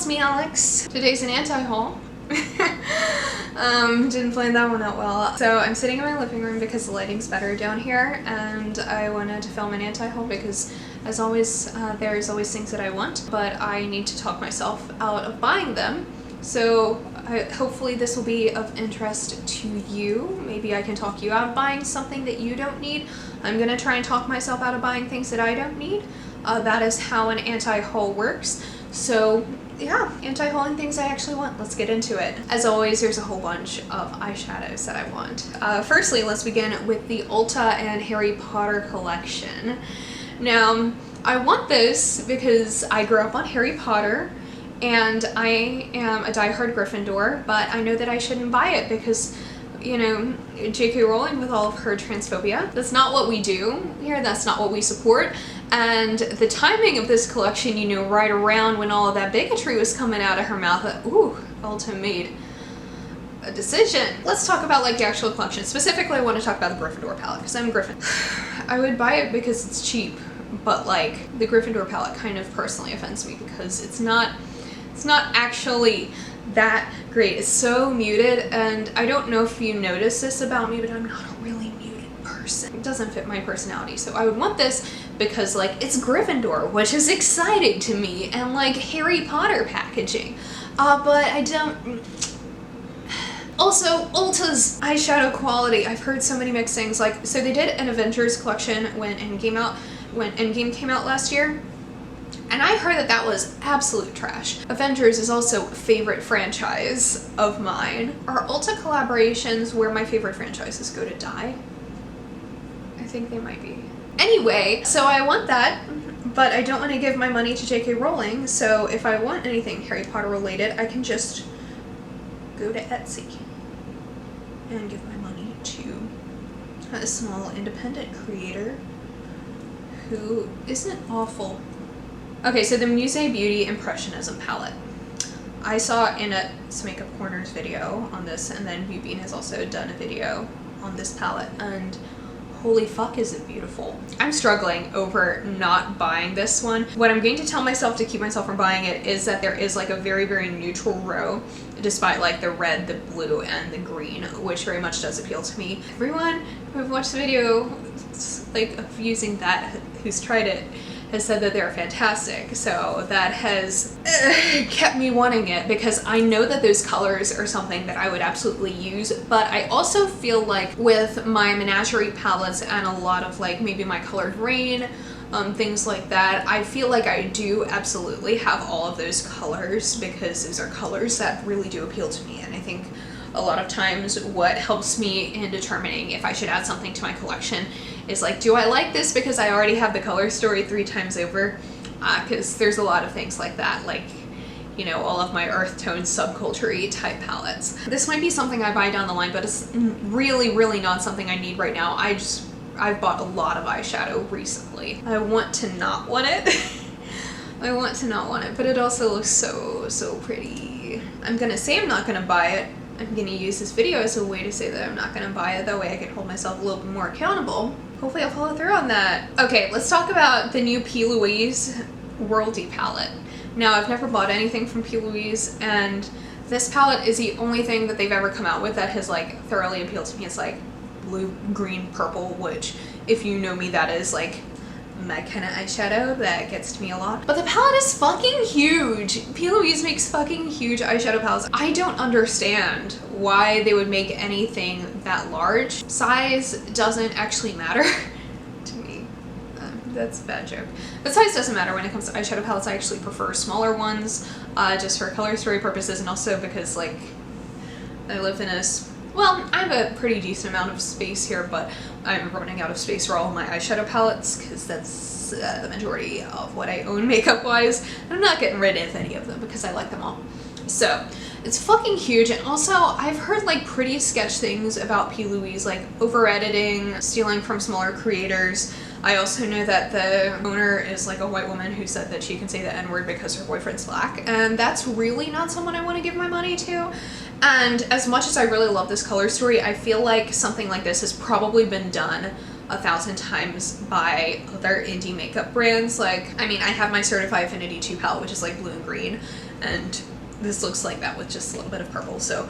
it's me, Alex. Today's an anti-haul. Didn't plan that one out well. So I'm sitting in my living room because the lighting's better down here, and I wanted to film an anti-haul because, as always, there's always things that I want, but I need to talk myself out of buying them. So hopefully this will be of interest to you. Maybe I can talk you out of buying something that you don't need. I'm gonna try and talk myself out of buying things that I don't need. That is how an anti-haul works. So yeah, anti-hauling things I actually want. Let's get into it. As always, there's a whole bunch of eyeshadows that I want. Firstly, let's begin with the Ulta and Harry Potter collection. Now, I want this because I grew up on Harry Potter and I am a diehard Gryffindor, but I know that I shouldn't buy it because, you know, J.K. Rowling with all of her transphobia. That's not what we do here. That's not what we support. And the timing of this collection, you know, right around when all of that bigotry was coming out of her mouth, ooh, Ulta made a decision. Let's talk about like the actual collection. Specifically, I want to talk about the Gryffindor palette because I'm a Gryffindor. I would buy it because it's cheap, but like the Gryffindor palette kind of personally offends me because it's not actually that great. It's so muted, and I don't know if you notice this about me, but I'm not a really muted person. It doesn't fit my personality, so I would want this because like it's Gryffindor, which is exciting to me, and like Harry Potter packaging. But I don't. Also, Ulta's eyeshadow quality, I've heard so many mixed things. Like, so they did an Avengers collection when Endgame came out last year. And I heard that that was absolute trash. Avengers is also a favorite franchise of mine. Are Ulta collaborations where my favorite franchises go to die? I think they might be. Anyway, so I want that, but I don't want to give my money to J.K. Rowling, so if I want anything Harry Potter related, I can just go to Etsy and give my money to a small independent creator who isn't awful. Okay, so the Musée Beauty Impressionism palette. I saw in a Makeup Corners video on this, and then Bubine has also done a video on this palette, and holy fuck is it beautiful. I'm struggling over not buying this one. What I'm going to tell myself to keep myself from buying it is that there is like a very, very neutral row, despite like the red, the blue, and the green, which very much does appeal to me. Everyone who've watched the video like of using that, who's tried it, has said that they're fantastic, so that has kept me wanting it because I know that those colors are something that I would absolutely use, but I also feel like with my Menagerie palettes and a lot of like maybe my Colored Rain, things like that, I feel like I do absolutely have all of those colors because those are colors that really do appeal to me, and I think a lot of times what helps me in determining if I should add something to my collection is like, do I like this because I already have the color story 3 times over? Because there's a lot of things like that, like, you know, all of my earth tone subculture-y type palettes. This might be something I buy down the line, but it's really, really not something I need right now. I've bought a lot of eyeshadow recently. I want to not want it. I want to not want it, but it also looks so, so pretty. I'm gonna say I'm not gonna buy it. I'm gonna use this video as a way to say that I'm not gonna buy it. That way I can hold myself a little bit more accountable. Hopefully I'll follow through on that. Okay, let's talk about the new P. Louise Worldy palette. Now, I've never bought anything from P. Louise, and this palette is the only thing that they've ever come out with that has like thoroughly appealed to me. It's like blue, green, purple, which if you know me, that is like my kind of eyeshadow that gets to me a lot. But the palette is fucking huge. P. Louise makes fucking huge eyeshadow palettes. I don't understand why they would make anything that large. Size doesn't actually matter to me. That's a bad joke. But size doesn't matter when it comes to eyeshadow palettes. I actually prefer smaller ones just for color story purposes, and also because like I live in a well, I have a pretty decent amount of space here, but I'm running out of space for all of my eyeshadow palettes because that's the majority of what I own makeup-wise. I'm not getting rid of any of them because I like them all. So, it's fucking huge, and also I've heard like pretty sketch things about P. Louise, like over-editing, stealing from smaller creators. I also know that the owner is like a white woman who said that she can say the N-word because her boyfriend's black, and that's really not someone I want to give my money to. And as much as I really love this color story, I feel like something like this has probably been done 1,000 times by other indie makeup brands. Like, I mean, I have my Certified Affinity 2 palette, which is like blue and green, and this looks like that with just a little bit of purple. So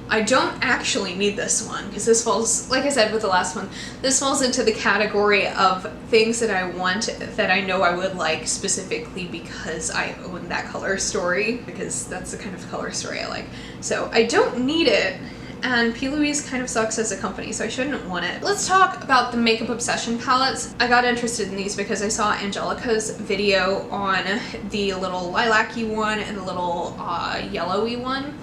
I don't actually need this one because this falls, like I said with the last one, this falls into the category of things that I want that I know I would like specifically because I own that color story, because that's the kind of color story I like. So I don't need it, and P. Louise kind of sucks as a company, so I shouldn't want it. Let's talk about the Makeup Obsession palettes. I got interested in these because I saw Angelica's video on the little lilac-y one and the little yellowy one.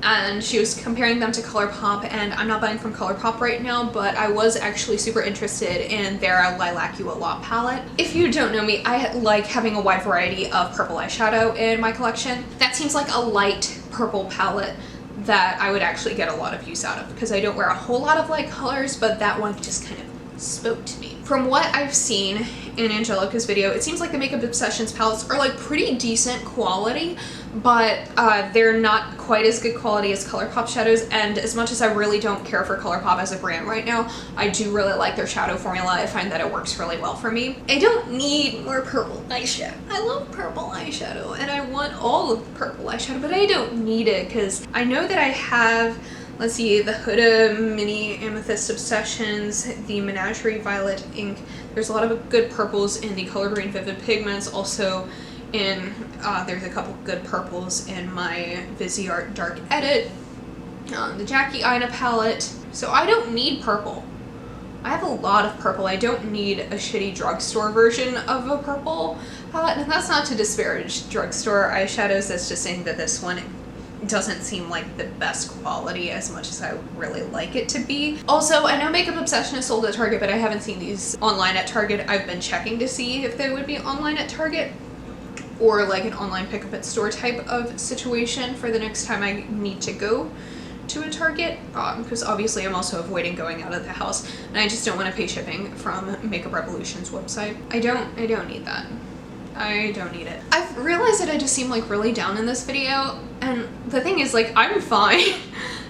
And she was comparing them to ColourPop, and I'm not buying from ColourPop right now, but I was actually super interested in their Lilac You a Lot palette. If you don't know me, I like having a wide variety of purple eyeshadow in my collection. That seems like a light purple palette that I would actually get a lot of use out of because I don't wear a whole lot of light colors, but that one just kind of spoke to me. From what I've seen in Angelica's video, it seems like the Makeup Obsessions palettes are like pretty decent quality, but they're not quite as good quality as ColourPop shadows, and as much as I really don't care for ColourPop as a brand right now, I do really like their shadow formula. I find that it works really well for me. I don't need more purple eyeshadow. I love purple eyeshadow and I want all of the purple eyeshadow, but I don't need it because I know that I have, let's see, the Huda Mini Amethyst Obsessions, the Menagerie Violet Ink. There's a lot of good purples in the Color Green Vivid Pigments. Also in, there's a couple good purples in my Viseart Dark Edit, the Jackie Aina palette. So I don't need purple. I have a lot of purple. I don't need a shitty drugstore version of a purple palette. And that's not to disparage drugstore eyeshadows. That's just saying that this one doesn't seem like the best quality as much as I really like it to be. Also, I know Makeup Obsession is sold at Target, but I haven't seen these online at Target. I've been checking to see if they would be online at Target or like an online pickup at store type of situation for the next time I need to go to a Target, because obviously I'm also avoiding going out of the house and I just don't want to pay shipping from Makeup Revolution's website. I don't need that. I don't need it. I've realized that I just seem like really down in this video, and the thing is, like, I'm fine.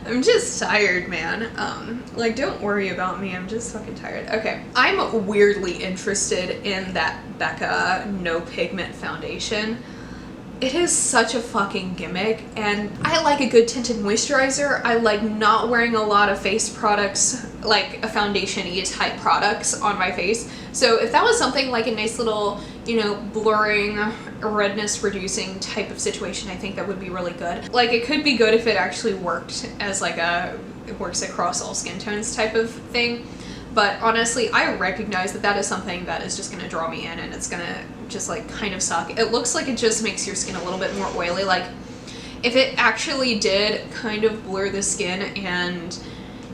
I'm just tired, man. Like, don't worry about me, I'm just fucking tired. Okay, I'm weirdly interested in that Becca No Pigment foundation. It is such a fucking gimmick, and I like a good tinted moisturizer. I like not wearing a lot of face products, like a foundation-y type products on my face. So if that was something like a nice little, you know, blurring, redness reducing type of situation, I think that would be really good. Like, it could be good if it actually worked as like it works across all skin tones type of thing. But honestly, I recognize that that is something that is just gonna draw me in, and it's gonna just like kind of suck. It looks like it just makes your skin a little bit more oily. Like, if it actually did kind of blur the skin and,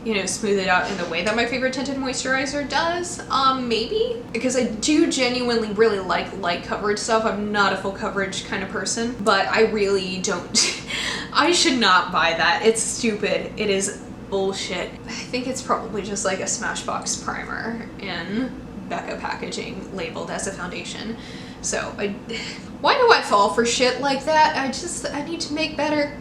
you know, smooth it out in the way that my favorite tinted moisturizer does, maybe. Because I do genuinely really like light coverage stuff. I'm not a full coverage kind of person, but I really don't. I should not buy that. It's stupid. It is bullshit. I think it's probably just like a Smashbox primer in Becca packaging labeled as a foundation. So why do I fall for shit like that? I need to make better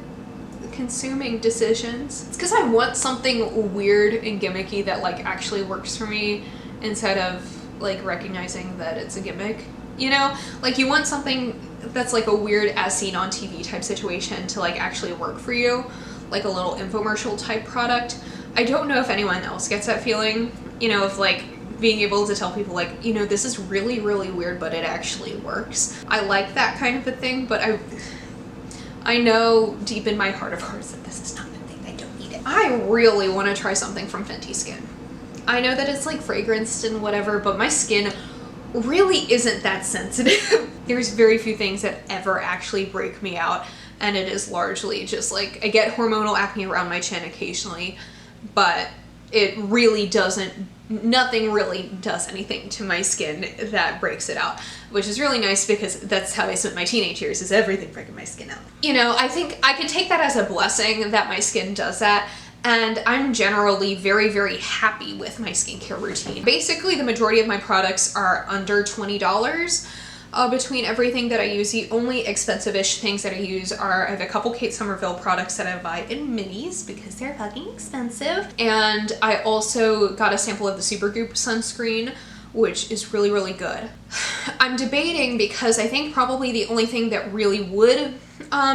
consuming decisions. It's because I want something weird and gimmicky that like actually works for me instead of like recognizing that it's a gimmick. You know, like you want something that's like a weird as seen on TV type situation to like actually work for you, like a little infomercial type product. I don't know if anyone else gets that feeling, you know, of like being able to tell people like, you know, this is really, really weird, but it actually works. I like that kind of a thing, but I know deep in my heart of hearts that this is not the thing. I don't need it. I really want to try something from Fenty Skin. I know that it's like fragranced and whatever, but my skin really isn't that sensitive. There's very few things that ever actually break me out, and it is largely just like I get hormonal acne around my chin occasionally, but it really doesn't, nothing really does anything to my skin that breaks it out, which is really nice because that's how I spent my teenage years, is everything breaking my skin out. You know, I think I can take that as a blessing that my skin does that, and I'm generally very, very happy with my skincare routine. Basically, the majority of my products are under $20. Between everything that I use. The only expensive-ish things that I use are, I have a couple Kate Somerville products that I buy in minis because they're fucking expensive. And I also got a sample of the Supergoop sunscreen, which is really, really good. I'm debating because I think probably the only thing that really would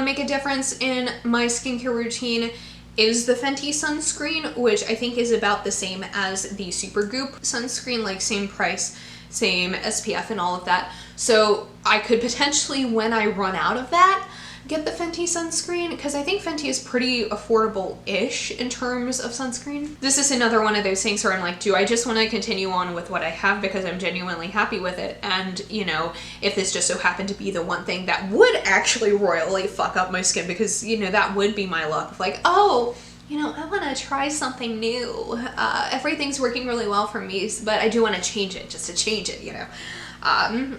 make a difference in my skincare routine is the Fenty sunscreen, which I think is about the same as the Supergoop sunscreen, like same price, same SPF and all of that. So I could potentially, when I run out of that, get the Fenty sunscreen, because I think Fenty is pretty affordable-ish in terms of sunscreen. This is another one of those things where I'm like, do I just want to continue on with what I have because I'm genuinely happy with it? And, you know, if this just so happened to be the one thing that would actually royally fuck up my skin, because, you know, that would be my luck of like, oh, you know, I want to try something new. Everything's working really well for me, but I do want to change it just to change it, you know.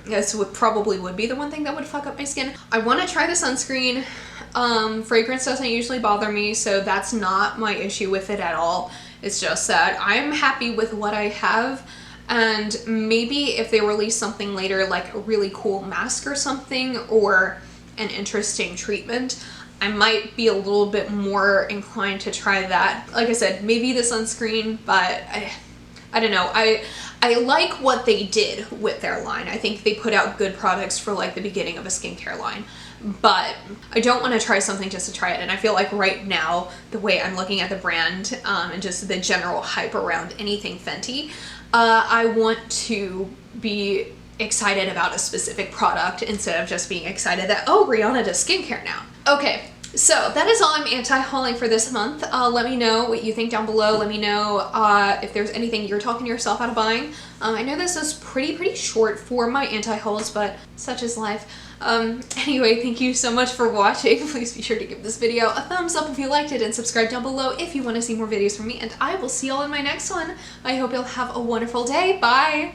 This probably would be the one thing that would fuck up my skin. I want to try the sunscreen. Fragrance doesn't usually bother me, so that's not my issue with it at all. It's just that I'm happy with what I have, and maybe if they release something later, like a really cool mask or something, or an interesting treatment, I might be a little bit more inclined to try that. Like I said, maybe the sunscreen, but I don't know. I like what they did with their line. I think they put out good products for like the beginning of a skincare line, but I don't want to try something just to try it. And I feel like right now, the way I'm looking at the brand and just the general hype around anything Fenty, I want to be excited about a specific product instead of just being excited that, oh, Rihanna does skincare now. Okay. So that is all I'm anti-hauling for this month. Let me know what you think down below. Let me know if there's anything you're talking yourself out of buying. I know this is pretty short for my anti-hauls, but such is life. Anyway, thank you so much for watching. Please be sure to give this video a thumbs up if you liked it, and subscribe down below if you want to see more videos from me, and I will see y'all in my next one. I hope you'll have a wonderful day. Bye!